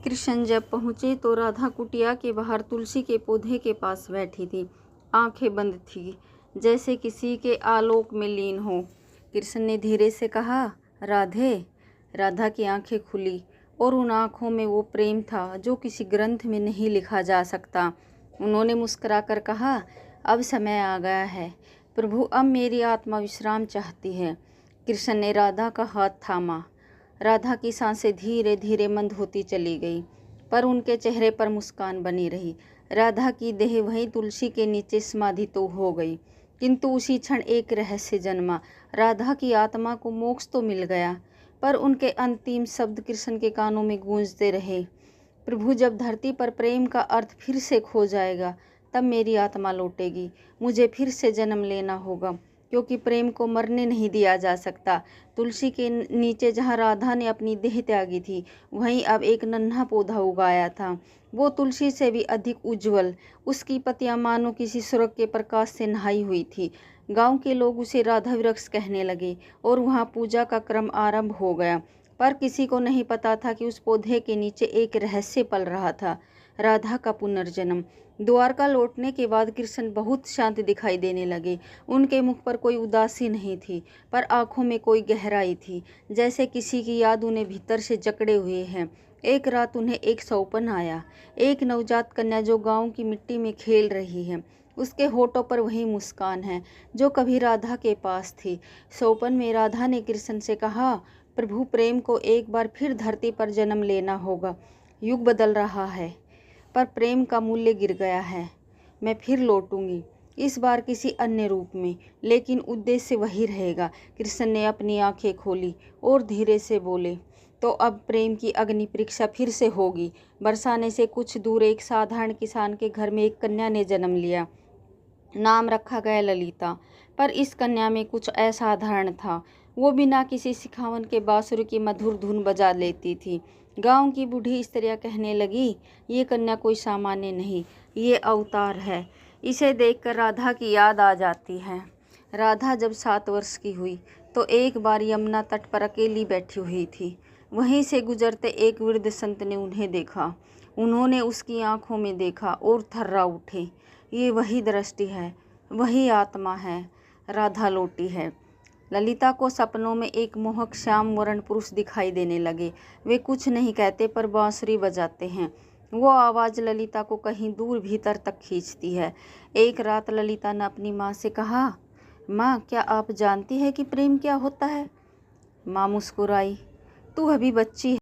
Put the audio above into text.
कृष्ण जब पहुँचे तो राधा कुटिया के बाहर तुलसी के पौधे के पास बैठी थी। आंखें बंद थी, जैसे किसी के आलोक में लीन हो। कृष्ण ने धीरे से कहा, राधे। राधा की आंखें खुली और उन आंखों में वो प्रेम था जो किसी ग्रंथ में नहीं लिखा जा सकता। उन्होंने मुस्कुराकर कहा, अब समय आ गया है प्रभु, अब मेरी आत्मा विश्राम चाहती है। कृष्ण ने राधा का हाथ थामा। राधा की सांसें धीरे धीरे मंद होती चली गई, पर उनके चेहरे पर मुस्कान बनी रही। राधा की देह वहीं तुलसी के नीचे समाधि तो हो गई, किंतु उसी क्षण एक रहस्य जन्मा। राधा की आत्मा को मोक्ष तो मिल गया, पर उनके अंतिम शब्द कृष्ण के कानों में गूंजते रहे, प्रभु जब धरती पर प्रेम का अर्थ फिर से खो जाएगा, तब मेरी आत्मा लौटेगी। मुझे फिर से जन्म लेना होगा, क्योंकि प्रेम को मरने नहीं दिया जा सकता। तुलसी के नीचे जहाँ राधा ने अपनी देह त्यागी थी, वहीं अब एक नन्हा पौधा उगाया था। वो तुलसी से भी अधिक उज्जवल, उसकी पत्तियां मानो किसी सुरग के प्रकाश से नहाई हुई थी। गांव के लोग उसे राधा वृक्ष कहने लगे और वहाँ पूजा का क्रम आरंभ हो गया। पर किसी को नहीं पता था कि उस पौधे के नीचे एक रहस्य पल रहा था, राधा का पुनर्जन्म। द्वारका लौटने के बाद कृष्ण बहुत शांत दिखाई देने लगे। उनके मुख पर कोई उदासी नहीं थी, पर आंखों में कोई गहराई थी, जैसे किसी की याद उन्हें भीतर से जकड़े हुए हैं। एक रात उन्हें एक सौपन आया, एक नवजात कन्या जो गांव की मिट्टी में खेल रही है। उसके होठों पर वही मुस्कान है जो कभी राधा के पास थी। सौपन में राधा ने कृष्ण से कहा, प्रभु प्रेम को एक बार फिर धरती पर जन्म लेना होगा। युग बदल रहा है, पर प्रेम का मूल्य गिर गया है। मैं फिर लौटूंगी, इस बार किसी अन्य रूप में, लेकिन उद्देश्य वही रहेगा। कृष्ण ने अपनी आंखें खोली और धीरे से बोले, तो अब प्रेम की अग्नि परीक्षा फिर से होगी। बरसाने से कुछ दूर एक साधारण किसान के घर में एक कन्या ने जन्म लिया। नाम रखा गया ललिता, पर इस कन्या में कुछ असाधारण था। वो बिना किसी सिखावन के बांसुरी की मधुर धुन बजा लेती थी। गांव की बूढ़ी स्त्रियां कहने लगी, ये कन्या कोई सामान्य नहीं, ये अवतार है। इसे देखकर राधा की याद आ जाती है। राधा जब 7 वर्ष की हुई तो एक बार यमुना तट पर अकेली बैठी हुई थी। वहीं से गुजरते एक वृद्ध संत ने उन्हें देखा। उन्होंने उसकी आंखों में देखा और थर्रा उठे। ये वही दृष्टि है, वही आत्मा है। राधा लौटी है। ललिता को सपनों में एक मोहक श्याम वर्ण पुरुष दिखाई देने लगे। वे कुछ नहीं कहते, पर बांसुरी बजाते हैं। वो आवाज़ ललिता को कहीं दूर भीतर तक खींचती है। एक रात ललिता ने अपनी माँ से कहा, माँ क्या आप जानती है कि प्रेम क्या होता है? माँ मुस्कुराई, तू अभी बच्ची है।